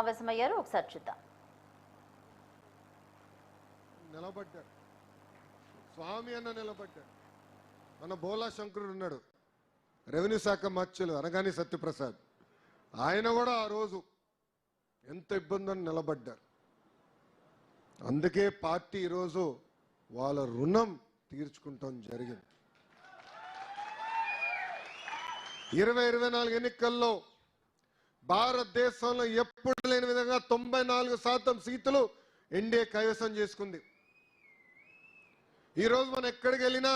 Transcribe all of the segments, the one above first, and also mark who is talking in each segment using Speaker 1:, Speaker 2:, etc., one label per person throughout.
Speaker 1: సమావేశమయ్యారు. ఒకసారి చూద్దాం.
Speaker 2: నిలబడ్డాడు స్వామి అన్న నిలబడ్డాడు. మన బోలా శంకరుడు ఉన్నాడు, రెవెన్యూ శాఖ మార్చులు అనగాని సత్యప్రసాద్, ఆయన కూడా ఆ రోజు ఎంత ఇబ్బందని నిలబడ్డారు. అందుకే పార్టీ ఈరోజు వాళ్ళ రుణం తీర్చుకుంటాం జరిగింది. 2024 ఎన్నికల్లో భారతదేశంలో ఎప్పుడు లేని విధంగా 94% సీట్లు ఎన్డీఏ కైవసం చేసుకుంది. ఈరోజు మనం ఎక్కడికి వెళ్ళినా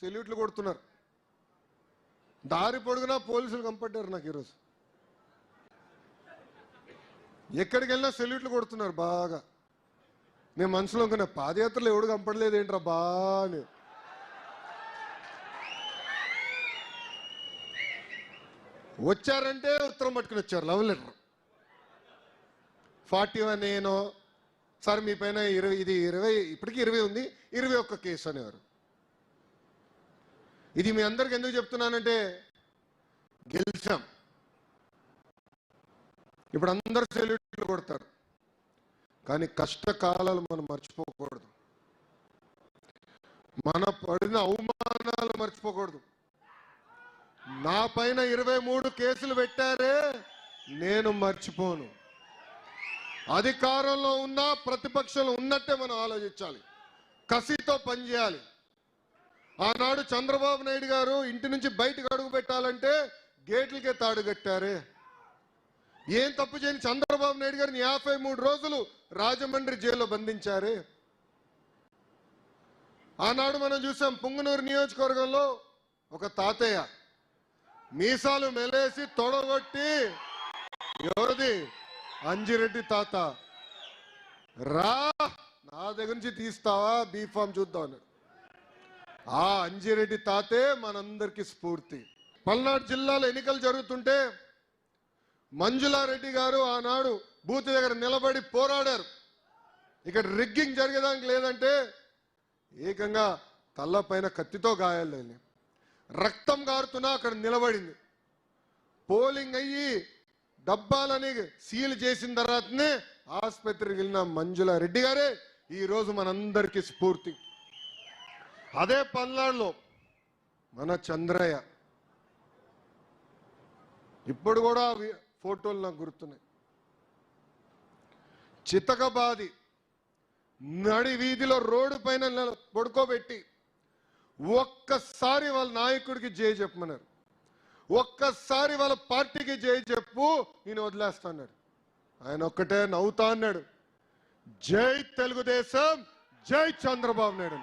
Speaker 2: సెల్యూట్లు కొడుతున్నారు. దారి పొడుగునా పోలీసులు కంపడ్డారు. నాకు ఈరోజు ఎక్కడికి వెళ్ళినా సెల్యూట్లు కొడుతున్నారు బాగా. నేను మనసులో అనుకున్నా, పాదయాత్రలు ఎవడు కంపడలేదు ఏంట్రా బాగా. వచ్చారంటే ఉత్తరం పట్టుకుని వచ్చారు, లవ్ లెటర్ 41 ఏనో సార్ మీ పైన 20, ఇది 20, ఇప్పటికీ 20 ఉంది, 21 కేసు అనేవారు. ఇది మీ అందరికి ఎందుకు చెప్తున్నానంటే, గెలిచాం, ఇప్పుడు అందరూ సెల్యూట్లు కొడతారు, కానీ కష్టకాలాలు మనం మర్చిపోకూడదు, మన పడిన అవమానాలు మర్చిపోకూడదు. నా పైన 23 కేసులు పెట్టారే, నేను మర్చిపోను. అధికారంలో ఉన్నా ప్రతిపక్షంలో ఉన్నట్టే మనం ఆలోచించాలి, కసితో పనిచేయాలి. ఆనాడు చంద్రబాబు నాయుడు గారు ఇంటి నుంచి బయటకు అడుగు పెట్టాలంటే గేట్లకే తాడు కట్టారే. ఏం తప్పు చేయని చంద్రబాబు నాయుడు గారిని 53 రోజులు రాజమండ్రి జైల్లో బంధించారే. ఆనాడు మనం చూసాం, పుంగనూరు నియోజకవర్గంలో ఒక తాతయ్య మీసాలు మెలేసి తొడగొట్టి, ఎవరిది అంజిరెడ్డి తాత, రా నా దగ్గర నుంచి తీస్తావా బీఫామ్ చూద్దాం అన్నాడు. ఆ అంజిరెడ్డి తాతే మనందరికీ స్ఫూర్తి. పల్నాడు జిల్లాలో ఎన్నికలు జరుగుతుంటే మంజులారెడ్డి గారు ఆనాడు బూత్ దగ్గర నిలబడి పోరాడారు. ఇక్కడ రిగ్గింగ్ జరిగేదానికి లేదంటే ఏకంగా తల్లపైన కత్తితో గాయాలు, రక్తం గారుతున్నా అక్కడ నిలబడింది. పోలింగ్ అయ్యి డబ్బాలని సీల్ చేసిన తర్వాతనే ఆసుపత్రికి వెళ్ళిన మంజులారెడ్డి గారే ఈరోజు మనందరికీ స్ఫూర్తి. అదే పల్నాడులో మన చంద్రయ్య, ఇప్పుడు కూడా ఫోటోలు నాకు గుర్తున్నాయి. చితకబాది నడి వీధిలో రోడ్డు పైన పడుకోబెట్టి ఒక్కసారి వాళ్ళ నాయకుడికి జై చెప్పమన్నారు, ఒక్కసారి వాళ్ళ పార్టీకి జై చెప్పు, నేను వదిలేస్తా అన్నాడు. ఆయన ఒక్కటే నవ్వుతా అన్నాడు, జై తెలుగుదేశం, జై చంద్రబాబు నాయుడు.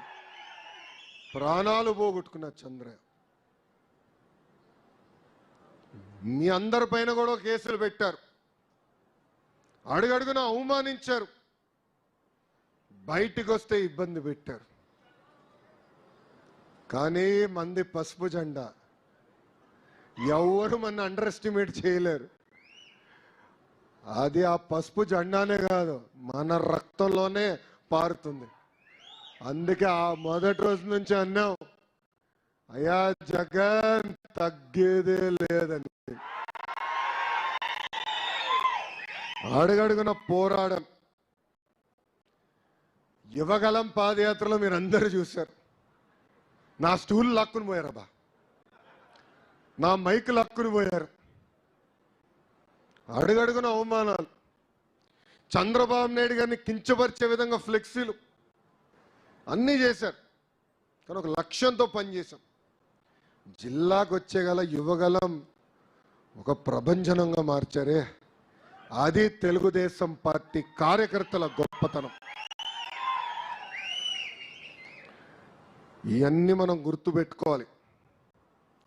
Speaker 2: ప్రాణాలు పోగొట్టుకున్న చంద్రయ్య. మీ అందరి పైన కూడా కేసులు పెట్టారు, అడుగడుగున అవమానించారు, బయటికి వస్తే ఇబ్బంది పెట్టారు. కానీ మంది పసుపు జెండా, ఎవరు మన అండర్ ఎస్టిమేట్ చేయలేరు. అది ఆ పసుపు జెండానే కాదు, మన రక్తంలోనే పారుతుంది. అందుకే ఆ మొదటి రోజు నుంచి అన్నాం, అయ్యా జగన్ తగ్గేదే లేదని. అడుగడుగున పోరాడం. యువగలం పాదయాత్రలో మీరు అందరూ చూశారు, నా స్టూల్ లాక్కుని పోయారబ్బా, నా మైక్ లాక్కుని పోయారు. అడుగడుగున అవమానాలు, చంద్రబాబు నాయుడు గారిని కించపరిచే విధంగా ఫ్లెక్సీలు అన్నీ చేశారు. కానీ ఒక లక్ష్యంతో పనిచేశాం. జిల్లాకు వచ్చేగల యువగలం ఒక ప్రభంజనంగా మార్చారే, అది తెలుగుదేశం పార్టీ కార్యకర్తల గొప్పతనం. ఇవన్నీ మనం గుర్తుపెట్టుకోవాలి,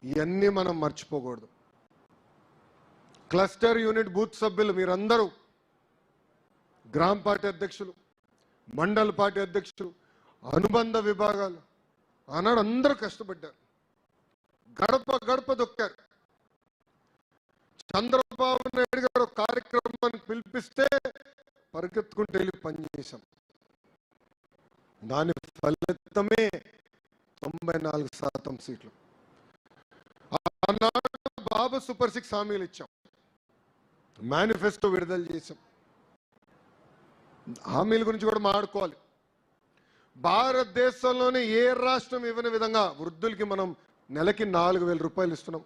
Speaker 2: ఇవన్నీ మనం మర్చిపోకూడదు. క్లస్టర్ యూనిట్ బూత్ సభ్యులు మీరందరూ, గ్రామ పార్టీ అధ్యక్షులు, మండల పార్టీ అధ్యక్షులు, అనుబంధ విభాగాలు, ఆనాడు అందరూ కష్టపడ్డారు, గడప గడప దొక్కారు. చంద్రబాబు నాయుడు గారు కార్యక్రమాన్ని పిలిపిస్తే పరిగెత్తుకుంటూ వెళ్ళి పనిచేశాం. దాని ఫలితమే 94% సీట్లు. ఆనాడు బాబు సూపర్ 6 హామీలు ఇచ్చాం, మేనిఫెస్టో విడుదల చేశాం. హామీల గురించి కూడా మాట్లాడుకోవాలి. భారతదేశంలోనే ఏ రాష్ట్రం ఇవ్వని విధంగా వృద్ధులకి మనం నెలకి 4,000 రూపాయలు ఇస్తున్నాం,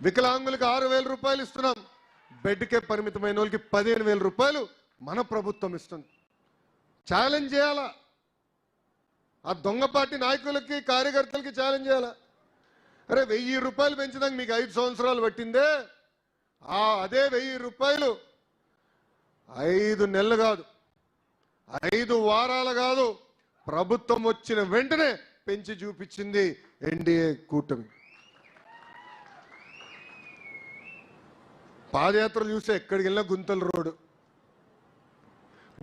Speaker 2: వికలాంగులకి 6,000 రూపాయలు ఇస్తున్నాం, బెడ్కే పరిమితమైన వాళ్ళకి 15,000 రూపాయలు మన ప్రభుత్వం ఇస్తుంది. ఛాలెంజ్ చేయాలా, ఆ దొంగ పార్టీ నాయకులకి కార్యకర్తలకి ఛాలెంజ్ చేయాలా. అరే 1,000 రూపాయలు పెంచడానికి మీకు 5 సంవత్సరాలు పట్టిందే, అదే 1,000 రూపాయలు 5 నెలలు కాదు, 5 వారాలు కాదు, ప్రభుత్వం వచ్చిన వెంటనే పెంచి చూపించింది ఎన్డీఏ కూటమి. పాదయాత్రలు చూస్తే ఎక్కడికి వెళ్ళినా గుంతల రోడ్డు,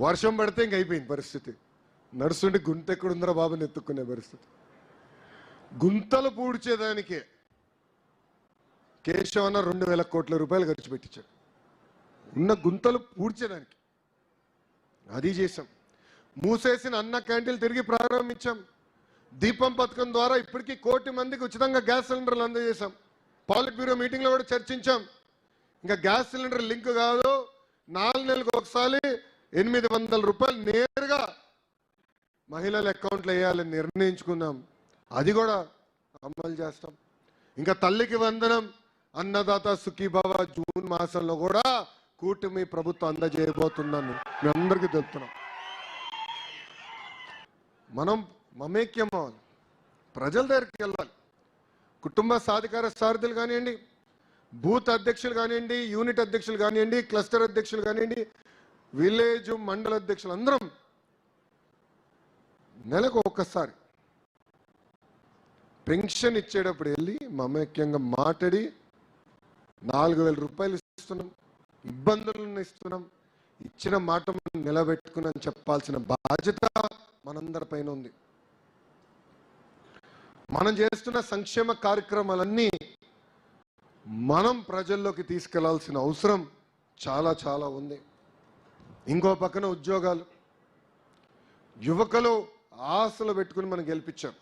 Speaker 2: వర్షం పడితే ఇంక అయిపోయింది పరిస్థితి. నడుస్తుంటే గుంత ఎక్కడుందరా బాబుని ఎత్తుక్కునే పరిస్థితి. గుంతలు పూడ్చేదానికే కేశవన్న 2,000 కోట్ల రూపాయలు ఖర్చు పెట్టించాడు, ఉన్న గుంతలు పూడ్చేదానికి. అది చేశాం. మూసేసిన అన్న క్యాంటీన్లు తిరిగి ప్రారంభించాం. దీపం పథకం ద్వారా ఇప్పటికీ 1 కోటి మందికి ఉచితంగా గ్యాస్ సిలిండర్లు అందజేశాం. పాలిట్ బ్యూరో మీటింగ్లో కూడా చర్చించాం. ఇంకా గ్యాస్ సిలిండర్ లింక్ కాదు, 4 నెలలకు ఒకసారి 800 రూపాయలు నేరుగా మహిళల అకౌంట్లో వేయాలని నిర్ణయించుకున్నాం. అది కూడా అమలు చేస్తాం. ఇంకా తల్లికి వందనం, అన్నదాత సుఖీభవ జూన్ మాసంలో కూడా కూటమి ప్రభుత్వం అందజేయబోతుందని మీ అందరికీ తెలుపుతున్నాం. మనం మమేక్యం అవ్వాలి, ప్రజల దగ్గరికి వెళ్ళాలి. కుటుంబ సాధికార సారథులు కానివ్వండి, బూత్ అధ్యక్షులు కానివ్వండి, యూనిట్ అధ్యక్షులు కానివ్వండి, క్లస్టర్ అధ్యక్షులు కానివ్వండి, విలేజ్ మండల అధ్యక్షులు అందరం నెలకు ఒక్కసారి పెన్షన్ ఇచ్చేటప్పుడు వెళ్ళి మమేక్యంగా మాట్లాడి 4,000 రూపాయలు ఇస్తున్నాం, ఇబ్బందులను ఇస్తున్నాం, ఇచ్చిన మాట నిలబెట్టుకుని చెప్పాల్సిన బాధ్యత మనందరిపైన ఉంది. మనం చేస్తున్న సంక్షేమ కార్యక్రమాలన్నీ మనం ప్రజల్లోకి తీసుకెళ్లాల్సిన అవసరం చాలా చాలా ఉంది. ఇంకో పక్కన ఉద్యోగాలు, యువకులు ఆశలు పెట్టుకుని మనం గెలిపించాం.